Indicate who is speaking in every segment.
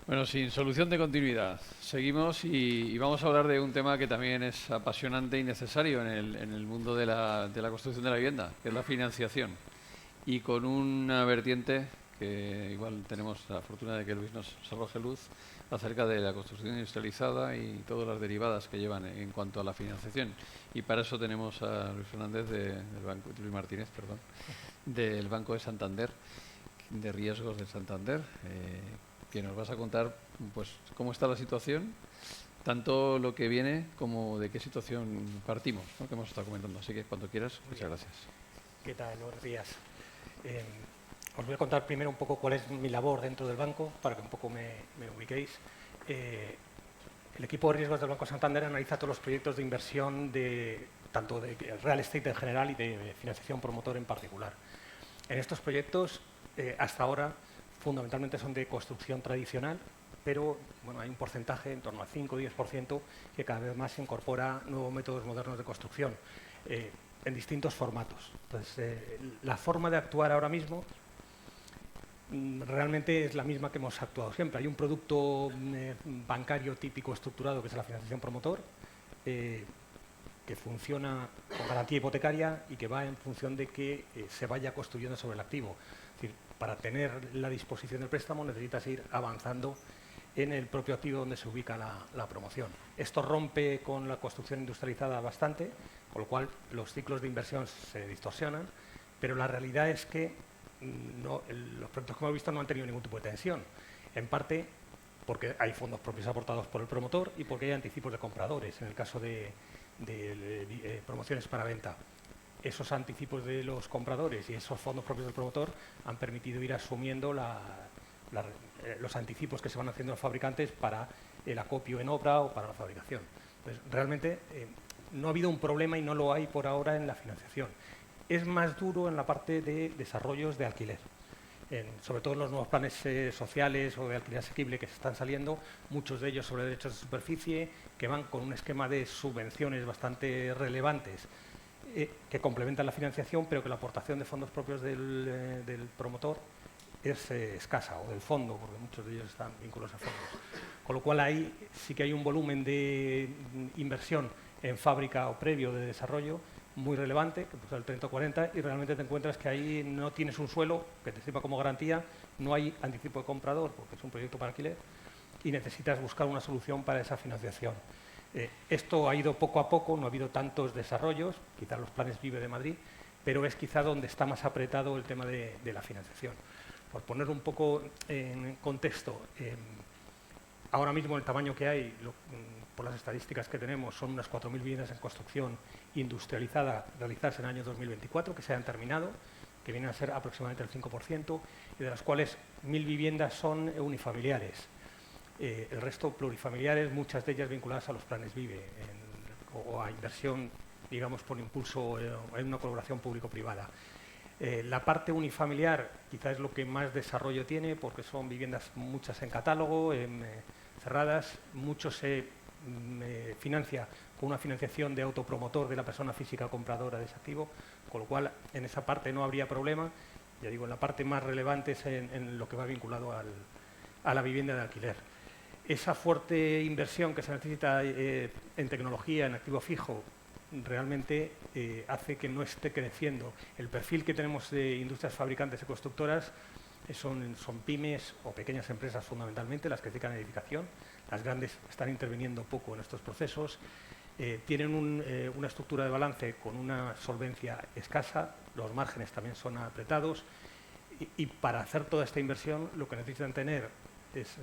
Speaker 1: Bueno, sin solución de continuidad. Seguimos y vamos a hablar de un tema que también es apasionante y necesario en el mundo de la construcción de la vivienda, que es la financiación. Y con una vertiente que igual tenemos la fortuna de que Luis nos arroje luz acerca de la construcción industrializada y todas las derivadas que llevan en cuanto a la financiación. Y para eso tenemos a Luis Fernández del Banco, Luis Martínez, perdón, del Banco de Santander, de Riesgos de Santander, que nos vas a contar pues cómo está la situación, tanto lo que viene como de qué situación partimos, ¿no? Que hemos estado comentando. Así que cuando quieras,
Speaker 2: Muy
Speaker 1: muchas
Speaker 2: bien.
Speaker 1: gracias.
Speaker 2: ¿Qué tal? Buenos días. Eh, Os voy a contar primero un poco cuál es mi labor dentro del banco, para que un poco me ubiquéis. Eh, el equipo de riesgos del Banco Santander analiza todos los proyectos de inversión tanto de real estate en general y de financiación promotor en particular. En estos proyectos, hasta ahora, fundamentalmente son de construcción tradicional, pero bueno, hay un porcentaje, en torno al 5 o 10%, que cada vez más incorpora nuevos métodos modernos de construcción, en distintos formatos. Entonces, la forma de actuar ahora mismo realmente es la misma que hemos actuado siempre. Hay un producto bancario típico estructurado, que es la financiación promotor, que funciona con garantía hipotecaria y que va en función de que se vaya construyendo sobre el activo. Es decir, para tener la disposición del préstamo necesitas ir avanzando en el propio activo donde se ubica la promoción. Esto rompe con la construcción industrializada bastante, con lo cual los ciclos de inversión se distorsionan, pero la realidad es que los proyectos que hemos visto no han tenido ningún tipo de tensión. En parte porque hay fondos propios aportados por el promotor y porque hay anticipos de compradores, en el caso de promociones para venta. Esos anticipos de los compradores y esos fondos propios del promotor han permitido ir asumiendo los anticipos que se van haciendo los fabricantes para el acopio en obra o para la fabricación. Entonces, realmente no ha habido un problema y no lo hay por ahora en la financiación. Es más duro en la parte de desarrollos de alquiler. Sobre todo en los nuevos planes sociales o de alquiler asequible que se están saliendo, muchos de ellos sobre derechos de superficie, que van con un esquema de subvenciones bastante relevantes, que complementan la financiación, pero que la aportación de fondos propios del promotor es escasa, o del fondo, porque muchos de ellos están vinculados a fondos. Con lo cual ahí sí que hay un volumen de inversión en fábrica o previo de desarrollo muy relevante, que puede ser el 30 o 40, y realmente te encuentras que ahí no tienes un suelo que te sirva como garantía, no hay anticipo de comprador, porque es un proyecto para alquiler, y necesitas buscar una solución para esa financiación. Esto ha ido poco a poco, no ha habido tantos desarrollos, quizás los planes Vive de Madrid, pero es quizá donde está más apretado el tema de la financiación. Por poner un poco en contexto, ahora mismo el tamaño que hay, por las estadísticas que tenemos, son unas 4.000 viviendas en construcción industrializada realizadas en el año 2024, que se han terminado, que vienen a ser aproximadamente el 5%, y de las cuales 1.000 viviendas son unifamiliares. El resto plurifamiliares, muchas de ellas vinculadas a los planes Vive o a inversión, digamos, por impulso en una colaboración público-privada. La parte unifamiliar quizás es lo que más desarrollo tiene, porque son viviendas muchas en catálogo, cerradas, mucho se financia con una financiación de autopromotor de la persona física compradora de ese activo, con lo cual en esa parte no habría problema. Ya digo, en la parte más relevante es en lo que va vinculado a la vivienda de alquiler. Esa fuerte inversión que se necesita en tecnología, en activo fijo, realmente hace que no esté creciendo. El perfil que tenemos de industrias fabricantes y constructoras son pymes o pequeñas empresas fundamentalmente las que se dedican a edificación. Las grandes están interviniendo poco en estos procesos. Tienen una estructura de balance con una solvencia escasa, los márgenes también son apretados y para hacer toda esta inversión lo que necesitan tener es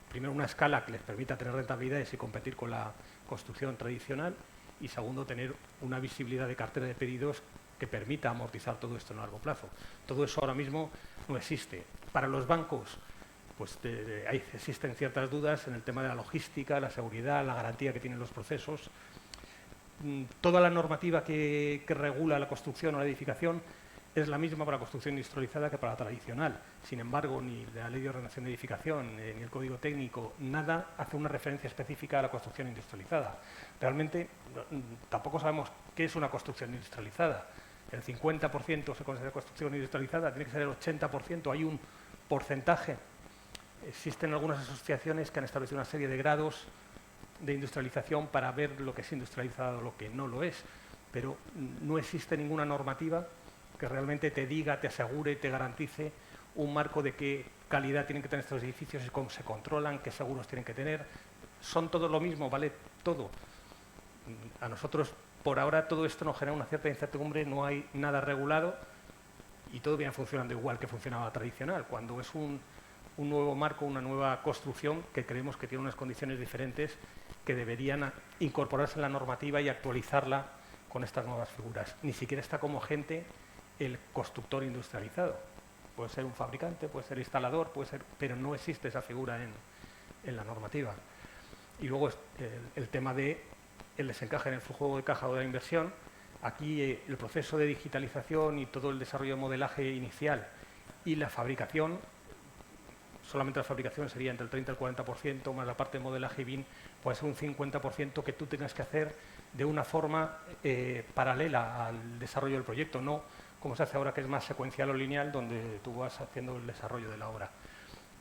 Speaker 2: primero una escala que les permita tener rentabilidades y competir con la construcción tradicional, y segundo, tener una visibilidad de cartera de pedidos que permita amortizar todo esto en largo plazo. Todo eso ahora mismo no existe. Para los bancos, pues existen ciertas dudas en el tema de la logística, la seguridad, la garantía que tienen los procesos. Toda la normativa que regula la construcción o la edificación es la misma para la construcción industrializada que para la tradicional. Sin embargo, ni la Ley de Ordenación de Edificación ni el Código Técnico, nada hace una referencia específica a la construcción industrializada. Realmente tampoco sabemos qué es una construcción industrializada. El 50% se considera construcción industrializada, tiene que ser el 80%. Hay un porcentaje Existen algunas asociaciones que han establecido una serie de grados de industrialización para ver lo que es industrializado o lo que no lo es, pero no existe ninguna normativa que realmente te diga, te asegure, te garantice un marco de qué calidad tienen que tener estos edificios y cómo se controlan, qué seguros tienen que tener. Son todo lo mismo, vale todo. A nosotros, por ahora, todo esto nos genera una cierta incertidumbre, no hay nada regulado y todo viene funcionando igual que funcionaba tradicional. Cuando es un nuevo marco, una nueva construcción que creemos que tiene unas condiciones diferentes que deberían incorporarse en la normativa y actualizarla con estas nuevas figuras. Ni siquiera está como agente el constructor industrializado. Puede ser un fabricante, puede ser instalador, puede ser, pero no existe esa figura en la normativa. Y luego el tema de el desencaje en el flujo de caja o de la inversión. Aquí el proceso de digitalización y todo el desarrollo de modelaje inicial y la fabricación, solamente la fabricación sería entre el 30 y el 40%, más la parte de modelaje y BIM, puede ser un 50% que tú tengas que hacer de una forma paralela al desarrollo del proyecto, no como se hace ahora, que es más secuencial o lineal, donde tú vas haciendo el desarrollo de la obra.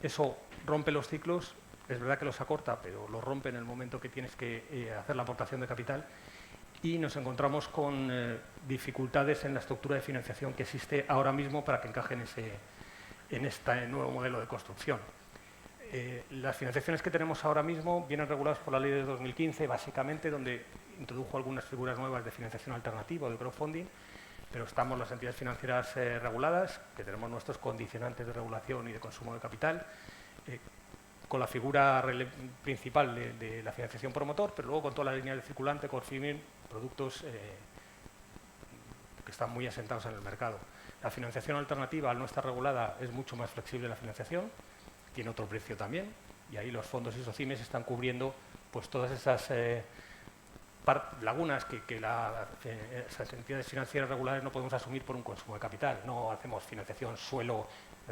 Speaker 2: Eso rompe los ciclos, es verdad que los acorta, pero los rompe en el momento que tienes que hacer la aportación de capital, y nos encontramos con dificultades en la estructura de financiación que existe ahora mismo para que encaje en este nuevo modelo de construcción. Las financiaciones que tenemos ahora mismo vienen reguladas por la ley de 2015, básicamente, donde introdujo algunas figuras nuevas de financiación alternativa o de crowdfunding, pero estamos las entidades financieras reguladas, que tenemos nuestros condicionantes de regulación y de consumo de capital, con la figura principal de la financiación promotor, pero luego con toda la línea de circulante, Corfimir, productos que están muy asentados en el mercado. La financiación alternativa, al no estar regulada, es mucho más flexible la financiación, tiene otro precio también, y ahí los fondos y SOCIMES están cubriendo pues todas esas lagunas que esas entidades financieras regulares no podemos asumir por un consumo de capital. No hacemos financiación suelo,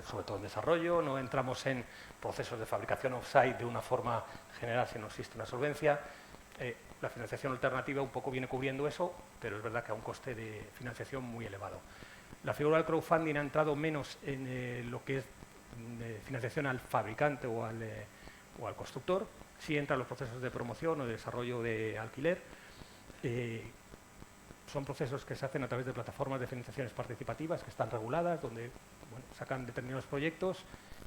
Speaker 2: sobre todo en desarrollo, no entramos en procesos de fabricación off-site de una forma general si no existe una solvencia. La financiación alternativa un poco viene cubriendo eso, pero es verdad que a un coste de financiación muy elevado. La figura del crowdfunding ha entrado menos en lo que es financiación al fabricante o al constructor. Sí entra en los procesos de promoción o de desarrollo de alquiler. Son procesos que se hacen a través de plataformas de financiaciones participativas que están reguladas, donde sacan determinados proyectos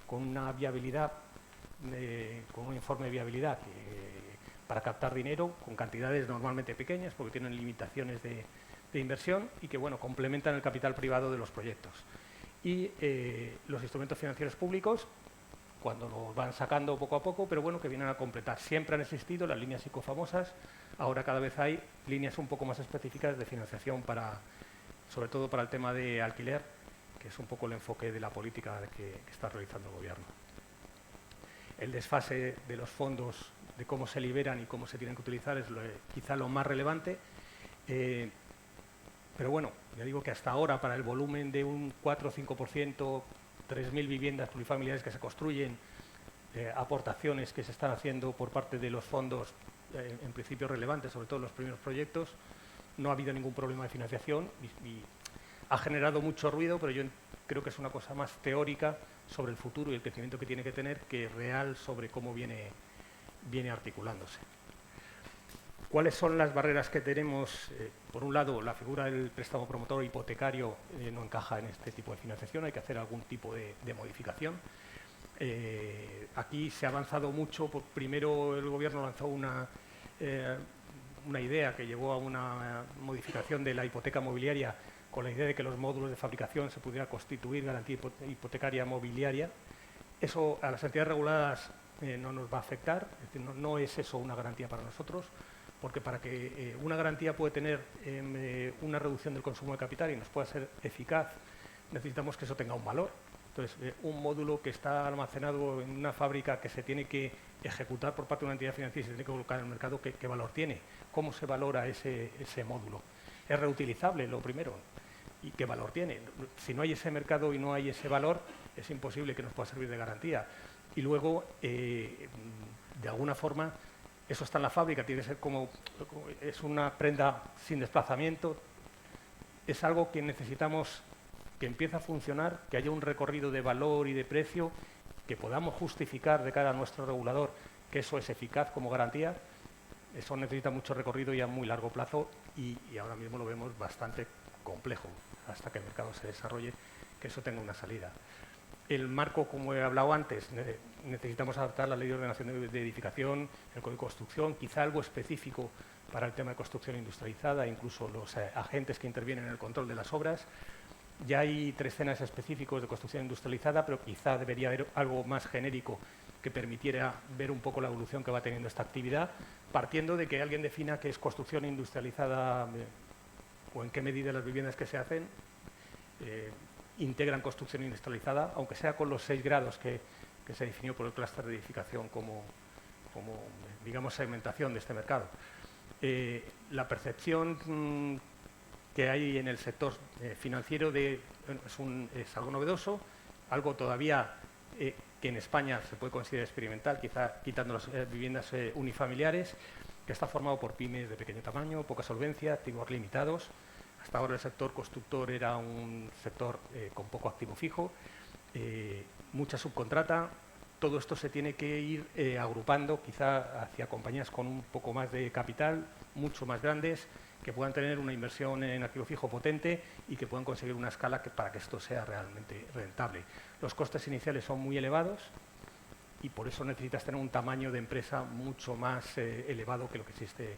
Speaker 2: con una viabilidad, con un informe de viabilidad para captar dinero con cantidades normalmente pequeñas porque tienen limitaciones de inversión y que complementan el capital privado de los proyectos. Y los instrumentos financieros públicos, cuando los van sacando poco a poco, pero que vienen a completar. Siempre han existido las líneas psicofamosas, ahora cada vez hay líneas un poco más específicas de financiación sobre todo para el tema de alquiler, que es un poco el enfoque de la política que está realizando el Gobierno. El desfase de los fondos, de cómo se liberan y cómo se tienen que utilizar, es quizá lo más relevante. Pero ya digo que hasta ahora, para el volumen de un 4 o 5%, 3.000 viviendas plurifamiliares que se construyen, aportaciones que se están haciendo por parte de los fondos, en principio relevantes, sobre todo en los primeros proyectos, no ha habido ningún problema de financiación y ha generado mucho ruido, pero yo creo que es una cosa más teórica sobre el futuro y el crecimiento que tiene que tener que real sobre cómo viene articulándose. ¿Cuáles son las barreras que tenemos? Por un lado, la figura del préstamo promotor hipotecario no encaja en este tipo de financiación, hay que hacer algún tipo de modificación. Aquí se ha avanzado mucho. Primero el Gobierno lanzó una idea que llevó a una modificación de la hipoteca mobiliaria con la idea de que los módulos de fabricación se pudiera constituir garantía hipotecaria mobiliaria. Eso a las entidades reguladas no nos va a afectar, es decir, no es eso una garantía para nosotros, porque para que una garantía pueda tener una reducción del consumo de capital y nos pueda ser eficaz, necesitamos que eso tenga un valor. Entonces, un módulo que está almacenado en una fábrica que se tiene que ejecutar por parte de una entidad financiera y se tiene que colocar en el mercado, ¿qué valor tiene? ¿Cómo se valora ese módulo? ¿Es reutilizable, lo primero? ¿Y qué valor tiene? Si no hay ese mercado y no hay ese valor, es imposible que nos pueda servir de garantía. Y luego, de alguna forma, eso está en la fábrica, tiene que ser es una prenda sin desplazamiento, es algo que necesitamos que empiece a funcionar, que haya un recorrido de valor y de precio, que podamos justificar de cara a nuestro regulador que eso es eficaz como garantía, eso necesita mucho recorrido y a muy largo plazo y ahora mismo lo vemos bastante complejo hasta que el mercado se desarrolle, que eso tenga una salida. El marco, como he hablado antes, necesitamos adaptar la Ley de Ordenación de Edificación, el Código de Construcción, quizá algo específico para el tema de construcción industrializada, incluso los agentes que intervienen en el control de las obras. Ya hay 3 escenarios específicos de construcción industrializada, pero quizá debería haber algo más genérico que permitiera ver un poco la evolución que va teniendo esta actividad, partiendo de que alguien defina qué es construcción industrializada o en qué medida las viviendas que se hacen integran construcción industrializada, aunque sea con los 6 grados que se definió por el clúster de edificación como digamos, segmentación de este mercado. La percepción que hay en el sector financiero es algo novedoso, algo todavía que en España se puede considerar experimental, quizá quitando las viviendas unifamiliares, que está formado por pymes de pequeño tamaño, poca solvencia, activos limitados. Hasta ahora el sector constructor era un sector con poco activo fijo, mucha subcontrata. Todo esto se tiene que ir agrupando quizá hacia compañías con un poco más de capital, mucho más grandes, que puedan tener una inversión en activo fijo potente y que puedan conseguir una escala para que esto sea realmente rentable. Los costes iniciales son muy elevados y por eso necesitas tener un tamaño de empresa mucho más elevado que lo que existe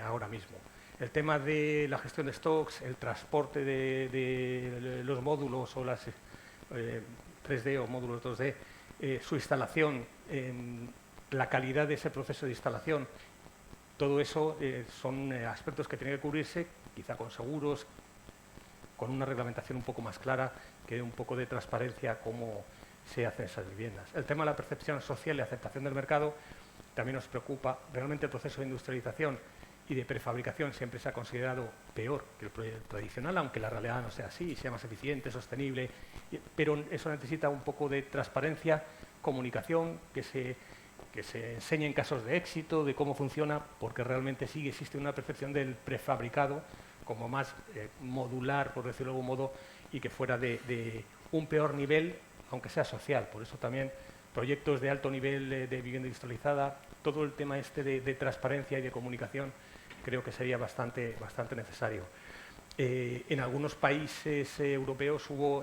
Speaker 2: ahora mismo. El tema de la gestión de stocks, el transporte de los módulos o las 3D o módulos 2D, su instalación, la calidad de ese proceso de instalación, todo eso son aspectos que tienen que cubrirse, quizá con seguros, con una reglamentación un poco más clara, que dé un poco de transparencia a cómo se hacen esas viviendas. El tema de la percepción social y aceptación del mercado también nos preocupa. Realmente el proceso de industrialización y de prefabricación siempre se ha considerado peor que el tradicional, aunque la realidad no sea así, sea más eficiente, sostenible, pero eso necesita un poco de transparencia, comunicación, que se enseñen casos de éxito, de cómo funciona, porque realmente sí existe una percepción del prefabricado como más modular, por decirlo de algún modo, y que fuera de un peor nivel, aunque sea social. Por eso también proyectos de alto nivel de vivienda industrializada, todo el tema de transparencia y de comunicación, creo que sería bastante necesario. En algunos países europeos hubo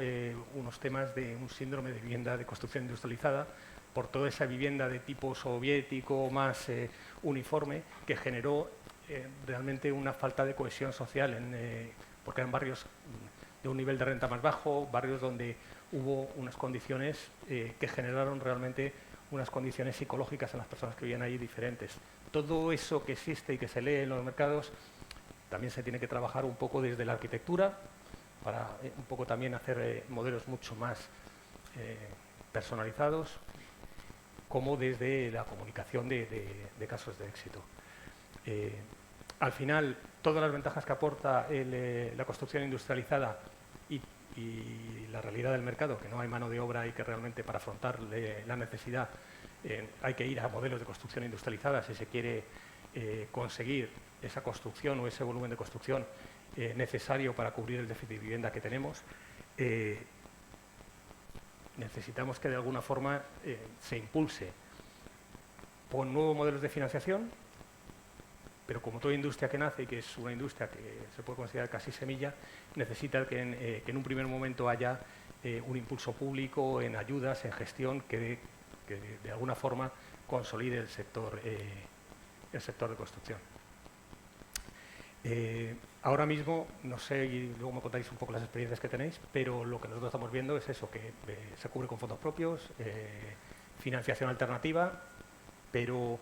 Speaker 2: unos temas de un síndrome de vivienda de construcción industrializada por toda esa vivienda de tipo soviético más uniforme que generó realmente una falta de cohesión social, porque eran barrios de un nivel de renta más bajo, barrios donde hubo unas condiciones que generaron realmente unas condiciones psicológicas en las personas que vivían allí diferentes. Todo eso que existe y que se lee en los mercados también se tiene que trabajar un poco desde la arquitectura para un poco también hacer modelos mucho más personalizados, como desde la comunicación de casos de éxito. Al final, todas las ventajas que aporta la construcción industrializada y la realidad del mercado, que no hay mano de obra y que realmente para afrontar la necesidad hay que ir a modelos de construcción industrializada si se quiere conseguir esa construcción o ese volumen de construcción necesario para cubrir el déficit de vivienda que tenemos. Necesitamos que de alguna forma se impulse con nuevos modelos de financiación, pero como toda industria que nace y que es una industria que se puede considerar casi semilla, necesita que en un primer momento haya un impulso público en ayudas, en gestión, que de alguna forma consolide el sector de construcción. Ahora mismo, no sé, y luego me contáis un poco las experiencias que tenéis, pero lo que nosotros estamos viendo es eso, que se cubre con fondos propios, financiación alternativa, pero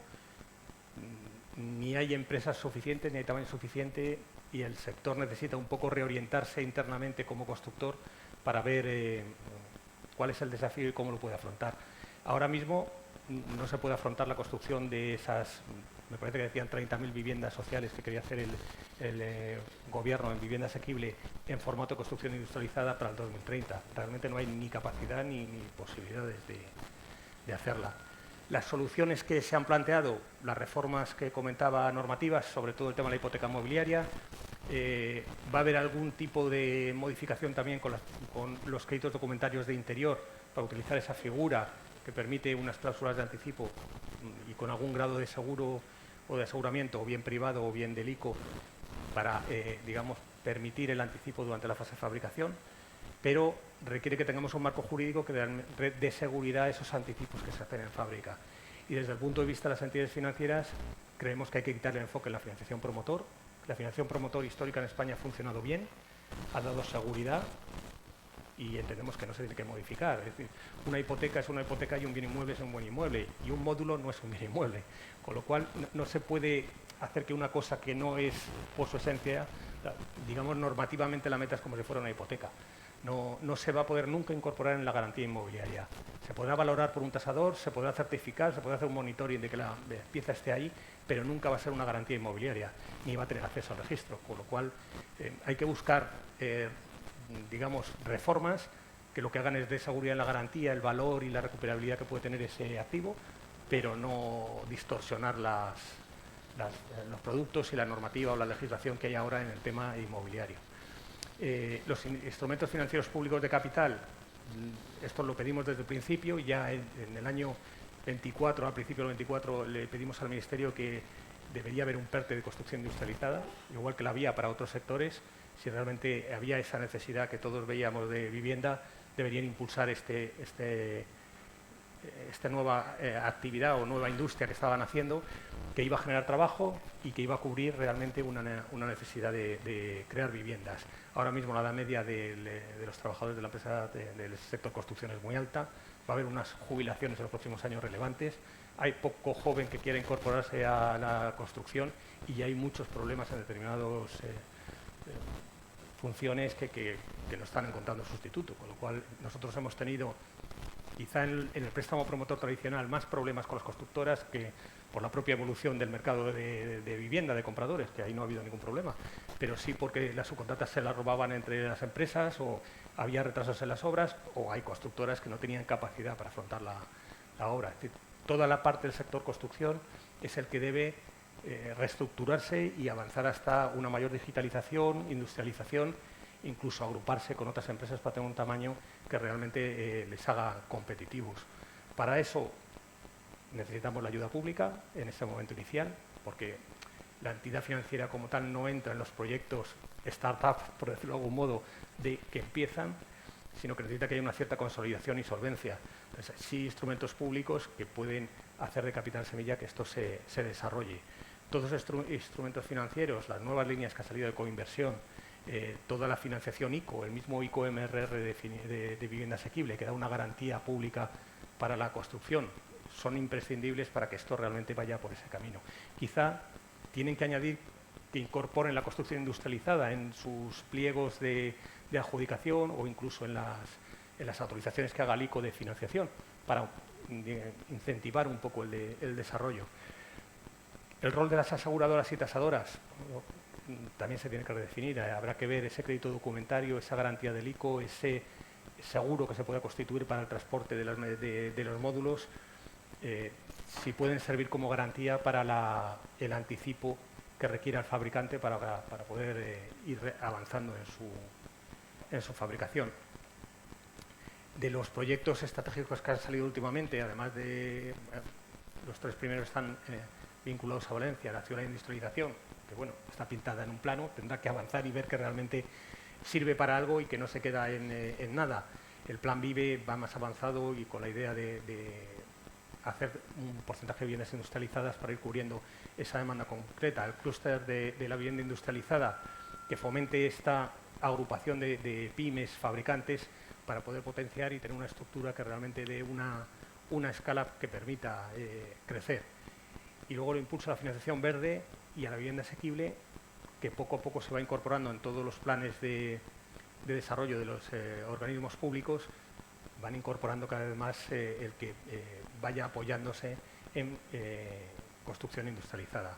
Speaker 2: ni hay empresas suficientes, ni hay tamaño suficiente, y el sector necesita un poco reorientarse internamente como constructor para ver cuál es el desafío y cómo lo puede afrontar. Ahora mismo no se puede afrontar la construcción de esas, me parece que decían 30.000 viviendas sociales que quería hacer el gobierno en vivienda asequible en formato de construcción industrializada para el 2030. Realmente no hay ni capacidad ni posibilidades de hacerla. Las soluciones que se han planteado, las reformas que comentaba normativas, sobre todo el tema de la hipoteca inmobiliaria, va a haber algún tipo de modificación también con los créditos documentarios de interior para utilizar esa figura que permite unas cláusulas de anticipo y con algún grado de seguro o de aseguramiento, o bien privado o bien del ICO, para, digamos, permitir el anticipo durante la fase de fabricación, pero requiere que tengamos un marco jurídico que dé seguridad a esos anticipos que se hacen en fábrica. Y desde el punto de vista de las entidades financieras, creemos que hay que quitarle el enfoque en la financiación promotor. La financiación promotor histórica en España ha funcionado bien, ha dado seguridad y entendemos que no se tiene que modificar. Es decir, una hipoteca es una hipoteca y un bien inmueble es un buen inmueble, y un módulo no es un bien inmueble. Con lo cual, no se puede hacer que una cosa que no es por su esencia, digamos, normativamente la metas como si fuera una hipoteca. No se va a poder nunca incorporar en la garantía inmobiliaria. Se podrá valorar por un tasador, se podrá certificar, se podrá hacer un monitoring de que la pieza esté ahí, pero nunca va a ser una garantía inmobiliaria, ni va a tener acceso al registro. Con lo cual, hay que buscar, digamos, reformas que lo que hagan es de seguridad en la garantía, el valor y la recuperabilidad que puede tener ese activo, pero no distorsionar los productos y la normativa o la legislación que hay ahora en el tema inmobiliario. Los instrumentos financieros públicos de capital, esto lo pedimos desde el principio, ya en el año 24, al principio del 24, le pedimos al Ministerio que debería haber un PERTE de construcción industrializada, igual que la había para otros sectores. Si realmente había esa necesidad que todos veíamos de vivienda, deberían impulsar esta nueva actividad o nueva industria que estaban haciendo, que iba a generar trabajo y que iba a cubrir realmente una necesidad de crear viviendas. Ahora mismo la edad media de los trabajadores de la empresa del sector construcción es muy alta, va a haber unas jubilaciones en los próximos años relevantes, hay poco joven que quiera incorporarse a la construcción y hay muchos problemas en determinadas funciones que no están encontrando sustituto, con lo cual nosotros hemos tenido, quizá en el préstamo promotor tradicional, más problemas con las constructoras que por la propia evolución del mercado de vivienda, de compradores, que ahí no ha habido ningún problema, pero sí porque las subcontratas se las robaban entre las empresas, o había retrasos en las obras, o hay constructoras que no tenían capacidad para afrontar la obra. Es decir, toda la parte del sector construcción es el que debe reestructurarse y avanzar hasta una mayor digitalización, industrialización, incluso agruparse con otras empresas para tener un tamaño que realmente les haga competitivos. Para eso necesitamos la ayuda pública en ese momento inicial, porque la entidad financiera como tal no entra en los proyectos startup, por decirlo de algún modo, que empiezan, sino que necesita que haya una cierta consolidación y solvencia. Entonces, sí, instrumentos públicos que pueden hacer de capital semilla que esto se desarrolle. Todos estos instrumentos financieros, las nuevas líneas que han salido de coinversión, toda la financiación ICO, el mismo ICO MRR de vivienda asequible, que da una garantía pública para la construcción, son imprescindibles para que esto realmente vaya por ese camino. Quizá tienen que añadir que incorporen la construcción industrializada en sus pliegos de adjudicación, o incluso en las autorizaciones que haga el ICO de financiación, para incentivar un poco el desarrollo. El rol de las aseguradoras y tasadoras también se tiene que redefinir. Habrá que ver ese crédito documentario, esa garantía del ICO, ese seguro que se pueda constituir para el transporte de los módulos, si pueden servir como garantía para el anticipo que requiera el fabricante para poder ir avanzando en su fabricación. De los proyectos estratégicos que han salido últimamente, además de los tres primeros están vinculados a Valencia, la ciudad de industrialización, que bueno, está pintada en un plano, tendrá que avanzar y ver que realmente sirve para algo y que no se queda en nada. El plan VIVE va más avanzado y con la idea de hacer un porcentaje de viviendas industrializadas para ir cubriendo esa demanda concreta. El clúster de la vivienda industrializada, que fomente esta agrupación de pymes, fabricantes, para poder potenciar y tener una estructura que realmente dé una escala que permita crecer. Y luego lo impulsa la financiación verde y a la vivienda asequible, que poco a poco se va incorporando en todos los planes de desarrollo de los organismos públicos, van incorporando cada vez más el que vaya apoyándose en construcción industrializada.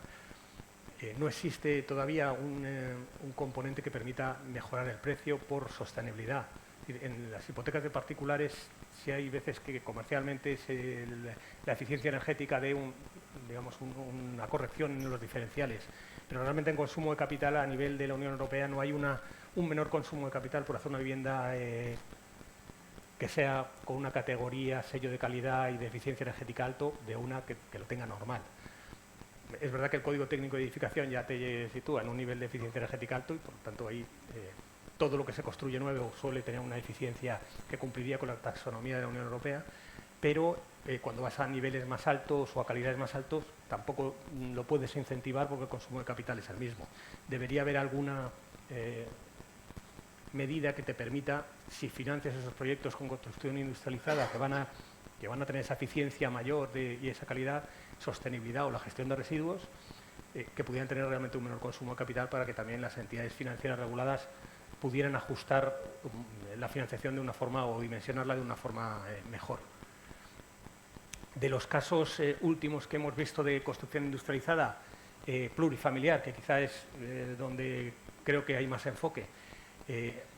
Speaker 2: No existe todavía un componente que permita mejorar el precio por sostenibilidad. En las hipotecas de particulares, sí hay veces que comercialmente la eficiencia energética dé una corrección en los diferenciales, pero realmente en consumo de capital a nivel de la Unión Europea no hay un menor consumo de capital por hacer una vivienda que sea con una categoría, sello de calidad y de eficiencia energética alto, de una que lo tenga normal. Es verdad que el Código Técnico de Edificación ya te sitúa en un nivel de eficiencia energética alto y por lo tanto ahí todo lo que se construye nuevo suele tener una eficiencia que cumpliría con la taxonomía de la Unión Europea, pero cuando vas a niveles más altos o a calidades más altos tampoco lo puedes incentivar porque el consumo de capital es el mismo. Debería haber alguna medida que te permita, si financias esos proyectos con construcción industrializada que van a tener esa eficiencia mayor y esa calidad, sostenibilidad o la gestión de residuos, que pudieran tener realmente un menor consumo de capital para que también las entidades financieras reguladas pudieran ajustar la financiación de una forma o dimensionarla de una forma mejor. De los casos últimos que hemos visto de construcción industrializada plurifamiliar, que quizá es donde creo que hay más enfoque,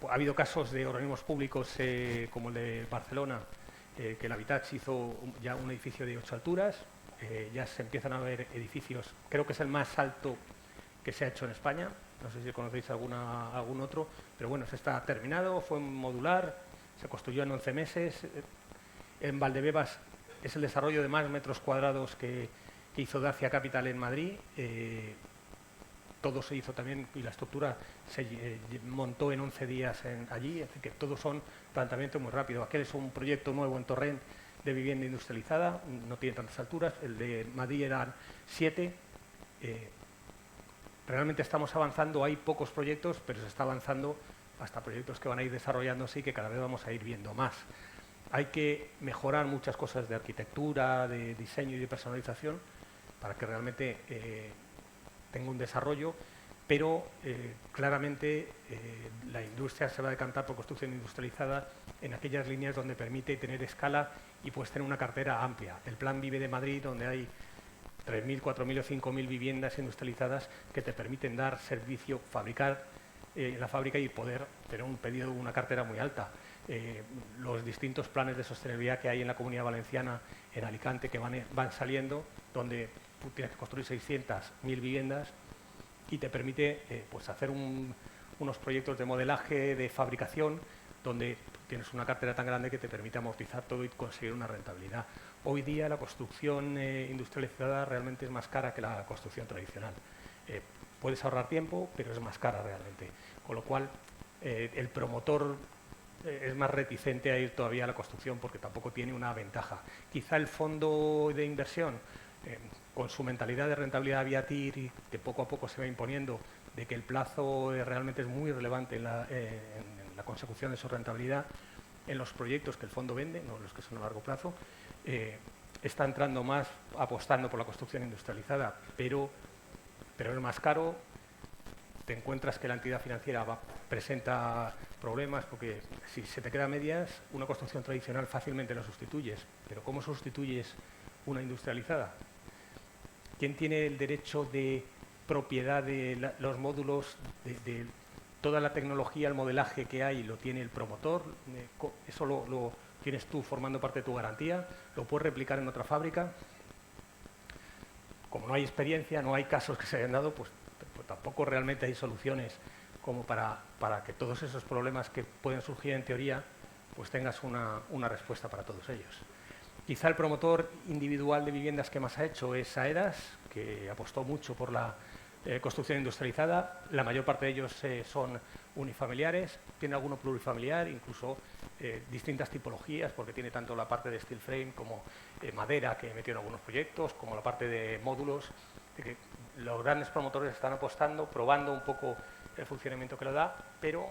Speaker 2: ha habido casos de organismos públicos como el de Barcelona, que el Habitatge hizo ya un edificio de 8 alturas, ya se empiezan a ver edificios, creo que es el más alto que se ha hecho en España, no sé si conocéis algún otro, pero bueno, se está terminado, fue modular, se construyó en 11 meses. En Valdebebas es el desarrollo de más metros cuadrados que hizo Dacia Capital en Madrid. Todo se hizo también y la estructura se montó en 11 días allí, es decir, que todos son planteamientos muy rápidos. Aquel es un proyecto nuevo en Torrent de vivienda industrializada, no tiene tantas alturas, el de Madrid eran 7. Realmente estamos avanzando, hay pocos proyectos, pero se está avanzando hasta proyectos que van a ir desarrollándose y que cada vez vamos a ir viendo más. Hay que mejorar muchas cosas de arquitectura, de diseño y de personalización para que realmente tenga un desarrollo, pero claramente la industria se va a decantar por construcción industrializada en aquellas líneas donde permite tener escala y puedes tener una cartera amplia. El Plan Vive de Madrid, donde hay 3.000, 4.000 o 5.000 viviendas industrializadas que te permiten dar servicio, fabricar en la fábrica y poder tener un pedido, una cartera muy alta. Los distintos planes de sostenibilidad que hay en la Comunidad Valenciana, en Alicante, que van saliendo, donde tú tienes que construir 600, 1.000 viviendas y te permite pues hacer unos proyectos de modelaje, de fabricación, donde tienes una cartera tan grande que te permite amortizar todo y conseguir una rentabilidad. Hoy día la construcción industrializada realmente es más cara que la construcción tradicional. Puedes ahorrar tiempo, pero es más cara realmente. Con lo cual, el promotor es más reticente a ir todavía a la construcción porque tampoco tiene una ventaja. Quizá el fondo de inversión, con su mentalidad de rentabilidad vía TIR y que poco a poco se va imponiendo, de que el plazo realmente es muy relevante en la consecución de su rentabilidad, en los proyectos que el fondo vende, no los que son a largo plazo, está entrando más apostando por la construcción industrializada, pero es más caro. Te encuentras que la entidad financiera presenta problemas porque si se te queda a medias, una construcción tradicional fácilmente la sustituyes, pero ¿cómo sustituyes una industrializada? ¿Quién tiene el derecho de propiedad de los módulos, de toda la tecnología, el modelaje que hay, lo tiene el promotor? Eso lo tienes tú formando parte de tu garantía, lo puedes replicar en otra fábrica. Como no hay experiencia, no hay casos que se hayan dado, pues tampoco realmente hay soluciones como para que todos esos problemas que pueden surgir en teoría, pues tengas una respuesta para todos ellos. Quizá el promotor individual de viviendas que más ha hecho es Aedas, que apostó mucho por la construcción industrializada. La mayor parte de ellos son unifamiliares, tiene alguno plurifamiliar, incluso distintas tipologías, porque tiene tanto la parte de steel frame como madera, que metió en algunos proyectos, como la parte de módulos. Que los grandes promotores están apostando, probando un poco el funcionamiento que lo da, pero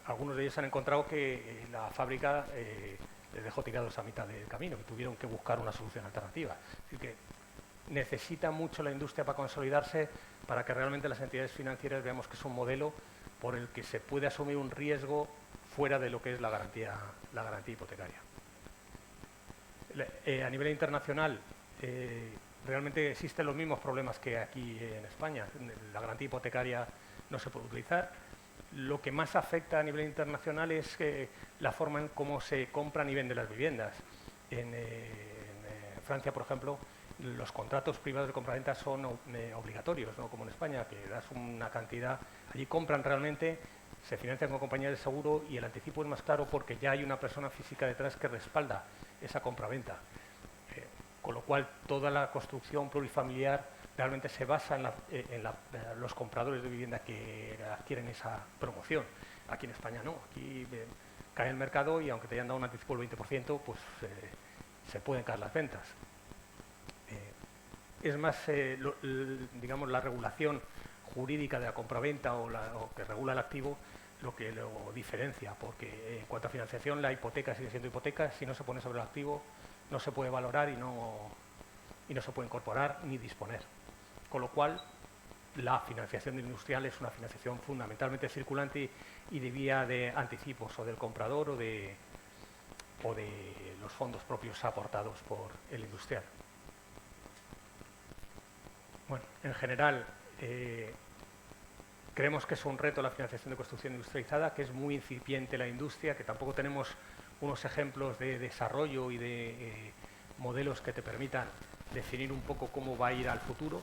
Speaker 2: algunos de ellos han encontrado que la fábrica les dejó tirados a mitad del camino, que tuvieron que buscar una solución alternativa. Así que necesita mucho la industria para consolidarse, para que realmente las entidades financieras veamos que es un modelo por el que se puede asumir un riesgo fuera de lo que es la garantía hipotecaria. A nivel internacional, realmente existen los mismos problemas que aquí en España. La garantía hipotecaria no se puede utilizar. Lo que más afecta a nivel internacional es la forma en cómo se compran y venden las viviendas. En Francia, por ejemplo, los contratos privados de compraventa son obligatorios, no como en España, que das una cantidad. Allí compran realmente se financian con compañías de seguro y el anticipo es más claro porque ya hay una persona física detrás que respalda esa compraventa. Con lo cual, toda la construcción plurifamiliar realmente se basa en los compradores de vivienda que adquieren esa promoción. Aquí en España no, aquí cae el mercado y aunque te hayan dado un anticipo del 20%, pues se pueden caer las ventas. Es más, digamos, la regulación jurídica de la compraventa o que regula el activo lo que lo diferencia, porque en cuanto a financiación, la hipoteca sigue siendo hipoteca. Si no se pone sobre el activo, no se puede valorar y no se puede incorporar ni disponer. Con lo cual, la financiación industrial es una financiación fundamentalmente circulante y de vía de anticipos o del comprador o de los fondos propios aportados por el industrial. Bueno, en general, creemos que es un reto la financiación de construcción industrializada, que es muy incipiente la industria, que tampoco tenemos unos ejemplos de desarrollo y de modelos que te permitan definir un poco cómo va a ir al futuro.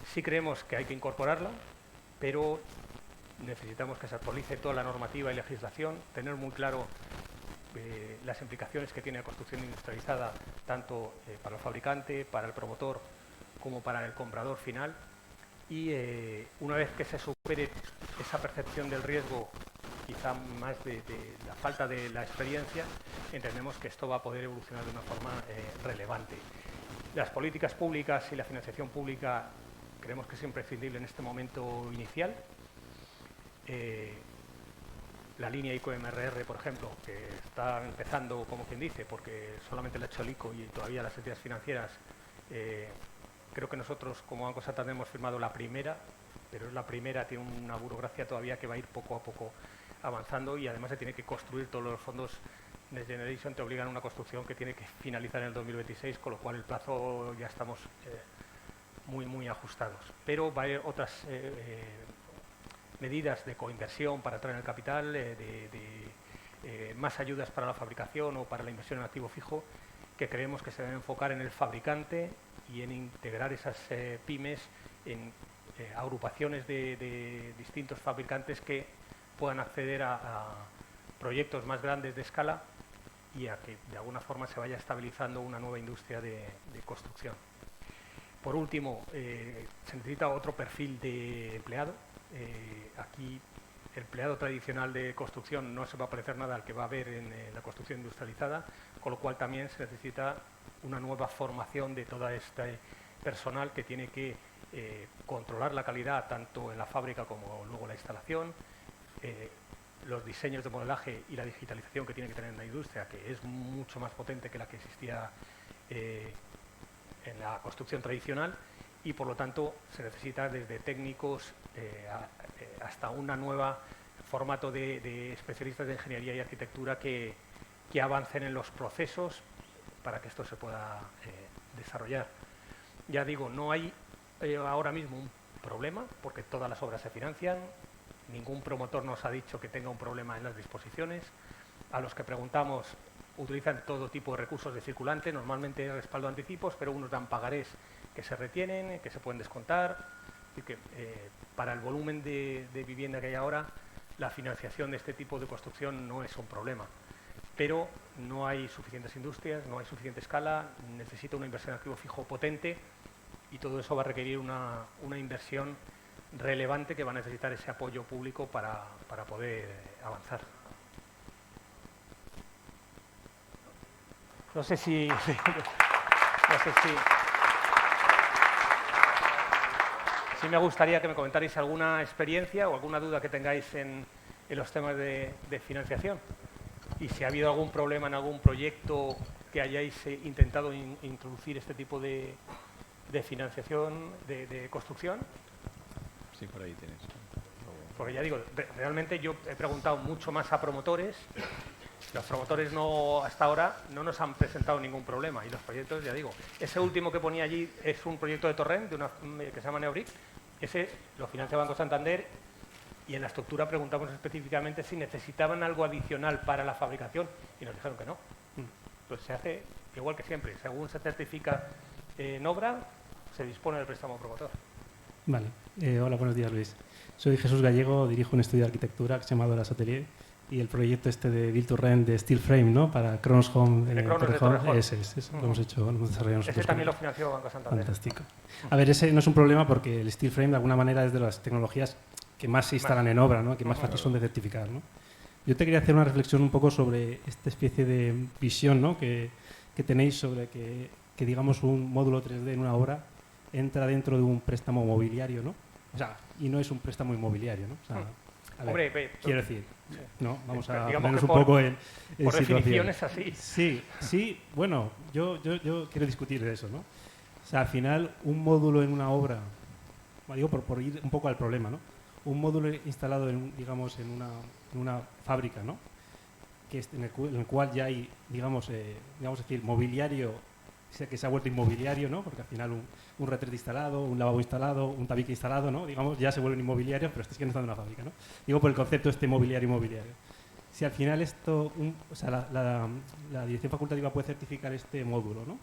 Speaker 2: Sí creemos que hay que incorporarla, pero necesitamos que se actualice toda la normativa y legislación, tener muy claro las implicaciones que tiene la construcción industrializada, tanto para el fabricante, para el promotor, como para el comprador final. Y una vez que se supere esa percepción del riesgo, quizá más de la falta de la experiencia, entendemos que esto va a poder evolucionar de una forma relevante. Las políticas públicas y la financiación pública creemos que es imprescindible en este momento inicial. La línea ICO-MRR, por ejemplo, que está empezando, como quien dice, porque solamente la ha hecho el ICO y todavía las entidades financieras, creo que nosotros como Banco Santander hemos firmado la primera, pero es la primera, tiene una burocracia todavía que va a ir poco a poco avanzando y además se tiene que construir. Todos los fondos Next Generation te obligan a una construcción que tiene que finalizar en el 2026, con lo cual el plazo ya estamos muy ajustados. Pero va a haber otras medidas de coinversión para traer el capital, más ayudas para la fabricación o para la inversión en activo fijo, que creemos que se deben enfocar en el fabricante y en integrar esas pymes en agrupaciones de distintos fabricantes que puedan acceder a proyectos más grandes de escala y a que de alguna forma se vaya estabilizando una nueva industria de construcción. Por último, se necesita otro perfil de empleado. Aquí el empleado tradicional de construcción no se va a parecer nada al que va a haber en la construcción industrializada, con lo cual también se necesita una nueva formación de todo este personal que tiene que controlar la calidad tanto en la fábrica como luego en la instalación, los diseños de modelaje y la digitalización que tiene que tener la industria, que es mucho más potente que la que existía en la construcción tradicional, y por lo tanto se necesita desde técnicos hasta un nuevo formato de especialistas de ingeniería y arquitectura que avancen en los procesos para que esto se pueda desarrollar. Ya digo, no hay ahora mismo un problema porque todas las obras se financian, ningún promotor nos ha dicho que tenga un problema en las disposiciones. A los que preguntamos utilizan todo tipo de recursos de circulante, normalmente respaldo anticipos, pero unos dan pagarés que se retienen, que se pueden descontar. Así que para el volumen de vivienda que hay ahora, la financiación de este tipo de construcción no es un problema. Pero no hay suficientes industrias, no hay suficiente escala, necesita una inversión en activo fijo potente y todo eso va a requerir una inversión relevante que va a necesitar ese apoyo público para poder avanzar. No sé si me gustaría que me comentarais alguna experiencia o alguna duda que tengáis en los temas de financiación. Y si ha habido algún problema en algún proyecto que hayáis intentado introducir este tipo de financiación de construcción.
Speaker 1: Sí, por ahí tienes.
Speaker 2: Porque ya digo, realmente yo he preguntado mucho más a promotores. Los promotores hasta ahora no nos han presentado ningún problema. Y los proyectos, ya digo, ese último que ponía allí es un proyecto de Torrent que se llama Neobrick. Ese lo financia Banco Santander. Y en la estructura preguntamos específicamente si necesitaban algo adicional para la fabricación y nos dijeron que no. Pues se hace igual que siempre. Según se certifica en obra, se dispone del préstamo promotor.
Speaker 3: Vale. Hola, buenos días, Luis. Soy Jesús Gallego, dirijo un estudio de arquitectura que se llama Doras Atelier y el proyecto este de Build to Rent de Steel Frame, ¿no? Para Kronos Home.
Speaker 2: De Kronos de Torrejón.
Speaker 3: Ese, lo hemos hecho, lo hemos desarrollado nosotros.
Speaker 2: Ese también lo financió Banco Santander.
Speaker 3: Fantástico. A ver, ese no es un problema porque el Steel Frame de alguna manera es de las tecnologías que más se instalan en obra, ¿no? Que más fácil son de certificar, ¿no? Yo te quería hacer una reflexión un poco sobre esta especie de visión, ¿no? que tenéis sobre que digamos un módulo 3D en una obra entra dentro de un préstamo mobiliario, ¿no? O sea, y no es un préstamo inmobiliario, ¿no? O sea, a ver,
Speaker 2: Hombre,
Speaker 3: quiero decir, ¿no? Vamos a
Speaker 2: digamos
Speaker 3: ponernos
Speaker 2: que
Speaker 3: un poco en
Speaker 2: por
Speaker 3: situación.
Speaker 2: definición es así.
Speaker 3: Sí, bueno, yo quiero discutir eso, ¿no? O sea, al final, un módulo en una obra, digo por ir un poco al problema, ¿no? Un módulo instalado digamos, en una fábrica, ¿no? Que es en el cual ya hay, digamos decir, mobiliario, que se ha vuelto inmobiliario, ¿no? Porque al final un retrete instalado, un lavabo instalado, un tabique instalado, ¿no? Digamos, ya se vuelven inmobiliarios, pero estás estando en una fábrica, ¿no? Digo por el concepto mobiliario. Si al final esto, o sea, la dirección facultativa puede certificar este módulo, ¿no?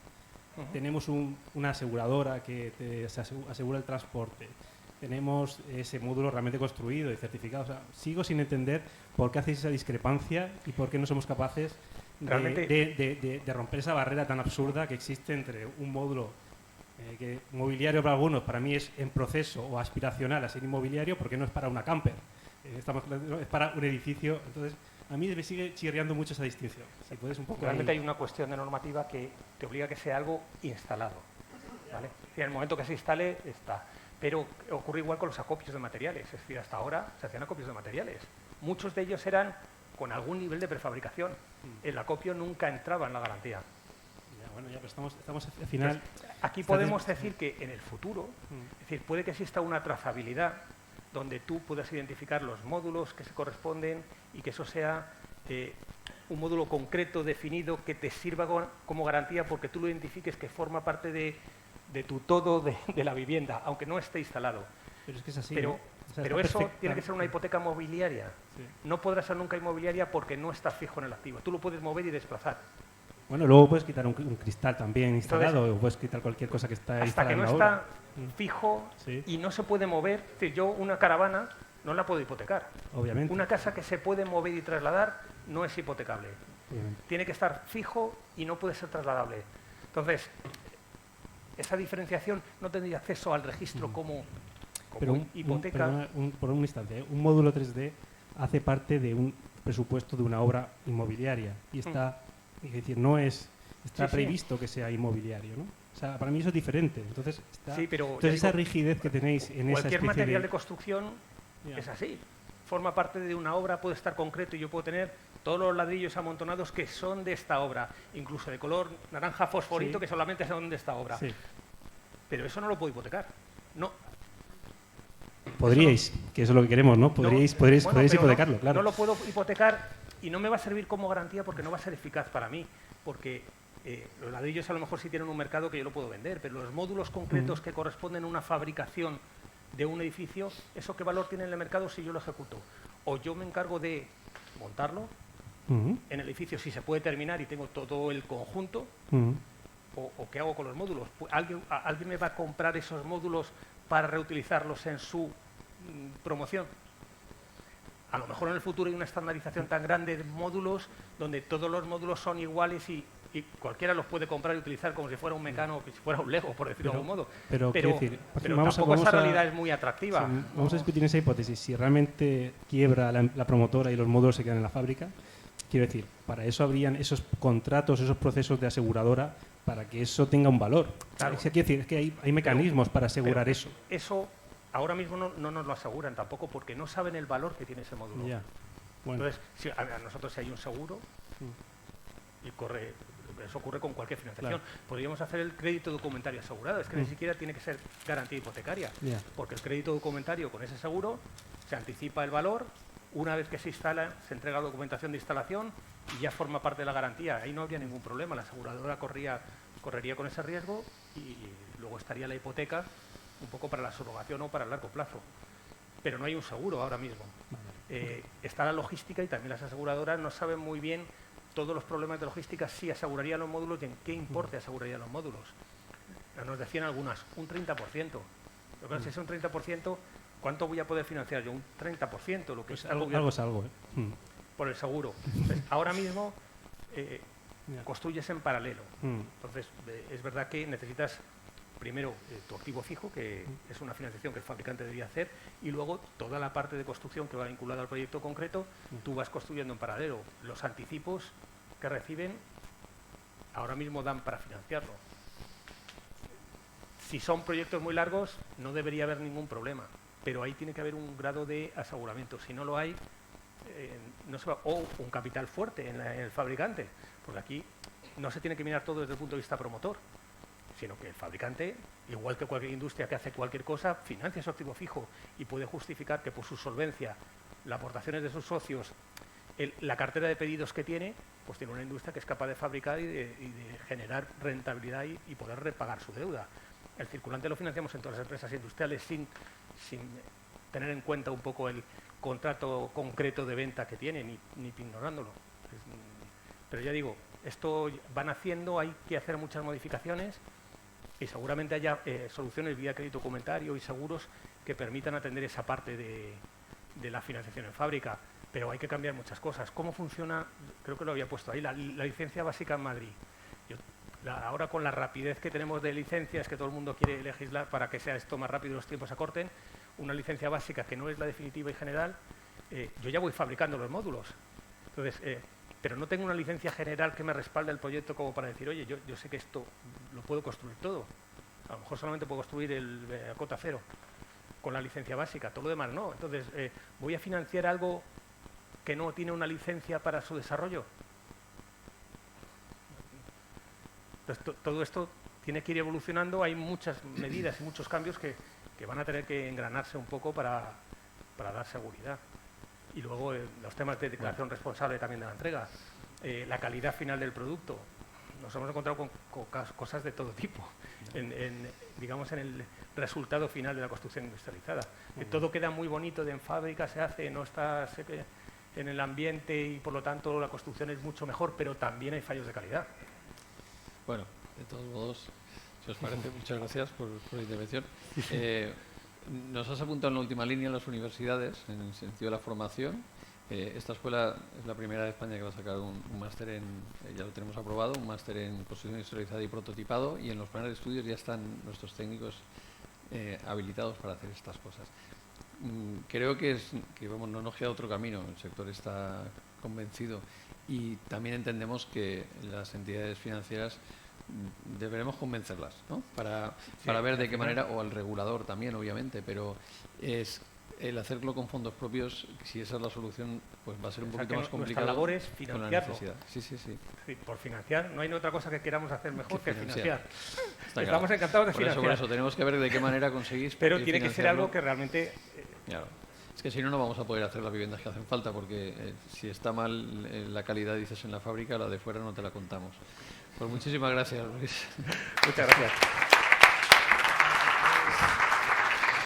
Speaker 3: Tenemos una aseguradora que te asegura el transporte. Tenemos ese módulo realmente construido y certificado. O sea, sigo sin entender por qué hacéis esa discrepancia y por qué no somos capaces de romper esa barrera tan absurda que existe entre un módulo que mobiliario para algunos, para mí es en proceso o aspiracional a ser inmobiliario, porque no es para una camper, es para un edificio. Entonces, a mí me sigue chirriando mucho esa distinción. Si puedes un poco
Speaker 2: Realmente hay una cuestión de normativa que te obliga a que sea algo instalado, ¿vale? En el momento que se instale, está. Pero ocurre igual con los acopios de materiales. Es decir, hasta ahora se hacían acopios de materiales. Muchos de ellos eran con algún nivel de prefabricación. El acopio nunca entraba en la garantía.
Speaker 3: Pero estamos al final...
Speaker 2: Entonces, aquí podemos decir que en el futuro, es decir, puede que exista una trazabilidad donde tú puedas identificar los módulos que se corresponden y que eso sea un módulo concreto, definido, que te sirva como garantía porque tú lo identifiques que forma parte de tu todo de la vivienda, aunque no esté instalado.
Speaker 3: Pero es que es así,
Speaker 2: pero,
Speaker 3: ¿no? O sea,
Speaker 2: pero eso
Speaker 3: perfecta.
Speaker 2: tiene que ser una hipoteca mobiliaria.
Speaker 3: Sí.
Speaker 2: No podrá ser nunca inmobiliaria porque no está fijo en el activo. Tú lo puedes mover y desplazar.
Speaker 3: Bueno, luego puedes quitar un cristal también instalado.
Speaker 2: Entonces,
Speaker 3: o puedes quitar cualquier cosa que está
Speaker 2: hasta
Speaker 3: instalada
Speaker 2: que no
Speaker 3: en la
Speaker 2: está
Speaker 3: obra.
Speaker 2: fijo
Speaker 3: Sí.
Speaker 2: y no se puede mover. Es decir, yo una caravana no la puedo hipotecar.
Speaker 3: Obviamente.
Speaker 2: Una casa que se puede mover y trasladar no es hipotecable.
Speaker 3: Obviamente.
Speaker 2: Tiene que estar fijo y no puede ser trasladable. Entonces, esa diferenciación no tendría acceso al registro como
Speaker 3: Pero
Speaker 2: hipoteca.
Speaker 3: por un instante, un módulo 3D hace parte de un presupuesto de una obra inmobiliaria y está, es decir, está
Speaker 2: Sí,
Speaker 3: previsto que sea inmobiliario, ¿no? O sea, para mí eso es diferente. Entonces,
Speaker 2: Sí, pero
Speaker 3: entonces esa rigidez que tenéis en esa
Speaker 2: cualquier
Speaker 3: especie
Speaker 2: material de construcción
Speaker 3: Ya.
Speaker 2: es así. Forma parte de una obra, puede estar concreto y yo puedo tener todos los ladrillos amontonados que son de esta obra, incluso de color naranja fosforito
Speaker 3: Sí.
Speaker 2: que solamente son de esta obra.
Speaker 3: Sí.
Speaker 2: Pero eso no lo puedo hipotecar. No.
Speaker 3: Podríais, que eso es lo que queremos, ¿no? Podríais
Speaker 2: pero
Speaker 3: hipotecarlo, claro.
Speaker 2: No lo puedo hipotecar y no me va a servir como garantía porque no va a ser eficaz para mí. Porque los ladrillos a lo mejor sí tienen un mercado que yo lo puedo vender, pero los módulos concretos que corresponden a una fabricación de un edificio, ¿eso qué valor tiene en el mercado si yo lo ejecuto? O yo me encargo de montarlo en el edificio si se puede terminar y tengo todo el conjunto, o qué hago con los módulos. ¿Alguien me va a comprar esos módulos para reutilizarlos en su promoción? A lo mejor en el futuro hay una estandarización tan grande de módulos donde todos los módulos son iguales y cualquiera los puede comprar y utilizar como si fuera un mecano o que si fuera un Lego, por decirlo de algún modo.
Speaker 3: Pero quiero decir,
Speaker 2: tampoco esa realidad es muy atractiva.
Speaker 3: Sí, vamos a discutir esa hipótesis. Si realmente quiebra la promotora y los módulos se quedan en la fábrica, quiero decir, para eso habrían esos contratos, esos procesos de aseguradora, para que eso tenga un valor.
Speaker 2: Claro.
Speaker 3: Es que, quiero decir, es que hay mecanismos para asegurar eso.
Speaker 2: Eso ahora mismo no nos lo aseguran tampoco porque no saben el valor que tiene ese módulo.
Speaker 3: Ya. Bueno.
Speaker 2: Entonces, a nosotros si hay un seguro y eso ocurre con cualquier financiación.
Speaker 3: Claro.
Speaker 2: Podríamos hacer el crédito documentario asegurado, es que ni siquiera tiene que ser garantía hipotecaria, porque el crédito documentario con ese seguro se anticipa el valor, una vez que se instala, se entrega la documentación de instalación y ya forma parte de la garantía. Ahí no habría ningún problema, la aseguradora correría con ese riesgo y luego estaría la hipoteca un poco para la subrogación o para el largo plazo. Pero no hay un seguro ahora mismo. Está la logística y también las aseguradoras no saben muy bien todos los problemas de logística, si asegurarían los módulos y en qué importe asegurarían los módulos. Nos decían algunas, un 30%. Pero claro, si es un 30%, ¿cuánto voy a poder financiar yo? Un 30%, lo que
Speaker 3: Pues
Speaker 2: es
Speaker 3: algo es algo, ¿eh?
Speaker 2: por el seguro. Entonces, ahora mismo
Speaker 3: Ya.
Speaker 2: construyes en paralelo. Entonces, es verdad que necesitas primero tu activo fijo, que es una financiación que el fabricante debería hacer, y luego toda la parte de construcción que va vinculada al proyecto concreto, tú vas construyendo en paralelo. Los anticipos que reciben ahora mismo dan para financiarlo. Si son proyectos muy largos, no debería haber ningún problema, pero ahí tiene que haber un grado de aseguramiento. Si no lo hay, no se va, o un capital fuerte en el fabricante, porque aquí no se tiene que mirar todo desde el punto de vista promotor, sino que el fabricante, igual que cualquier industria que hace cualquier cosa, financia su activo fijo y puede justificar que por su solvencia, las aportaciones de sus socios, la cartera de pedidos que tiene, pues tiene una industria que es capaz de fabricar y de generar rentabilidad y poder repagar su deuda. El circulante lo financiamos en todas las empresas industriales sin tener en cuenta un poco el contrato concreto de venta que tiene, ni ignorándolo. Pero ya digo, esto van haciendo, hay que hacer muchas modificaciones y seguramente haya soluciones vía crédito documentario y seguros que permitan atender esa parte de la financiación en fábrica, pero hay que cambiar muchas cosas. ¿Cómo funciona? Creo que lo había puesto ahí, la licencia básica en Madrid. Ahora con la rapidez que tenemos de licencias, que todo el mundo quiere legislar para que sea esto más rápido y los tiempos se acorten, una licencia básica que no es la definitiva y general, yo ya voy fabricando los módulos. Entonces, pero no tengo una licencia general que me respalde el proyecto como para decir, oye, yo sé que esto lo puedo construir todo. A lo mejor solamente puedo construir el cota cero con la licencia básica, todo lo demás no. Entonces, ¿voy a financiar algo que no tiene una licencia para su desarrollo? Entonces, todo esto tiene que ir evolucionando, hay muchas medidas y muchos cambios que van a tener que engranarse un poco para dar seguridad. Y luego los temas de declaración responsable también de la entrega, la calidad final del producto. Nos hemos encontrado con cosas de todo tipo, digamos, en el resultado final de la construcción industrializada. Que todo queda muy bonito, en fábrica se hace, no está en el ambiente y por lo tanto la construcción es mucho mejor, pero también hay fallos de calidad.
Speaker 1: Bueno, de todos modos, si os parece, muchas gracias por la intervención. Nos has apuntado en la última línea las universidades, en el sentido de la formación. Esta escuela es la primera de España que va a sacar un máster ya lo tenemos aprobado, un máster en construcción industrializada y prototipado, y en los planes de estudios ya están nuestros técnicos habilitados para hacer estas cosas. Creo que vamos, no nos queda otro camino, el sector está convencido y también entendemos que las entidades financieras deberemos convencerlas, ¿no? Para ver de qué manera, o al regulador también, obviamente, pero es el hacerlo con fondos propios, si esa es la solución, pues va a ser un poquito más complicado.
Speaker 2: Nuestra labor es financiarlo.
Speaker 1: Sí.
Speaker 2: Por financiar, no hay otra cosa que queramos hacer mejor que financiar.
Speaker 1: Estamos
Speaker 2: encantados de financiar.
Speaker 1: Por eso tenemos que ver de qué manera conseguís.
Speaker 2: Pero tiene que ser algo que realmente...
Speaker 1: Claro. Es que si no, no vamos a poder hacer las viviendas que hacen falta, porque si está mal la calidad, dices, en la fábrica, la de fuera no te la contamos. Pues muchísimas gracias, Luis.
Speaker 2: Muchas gracias.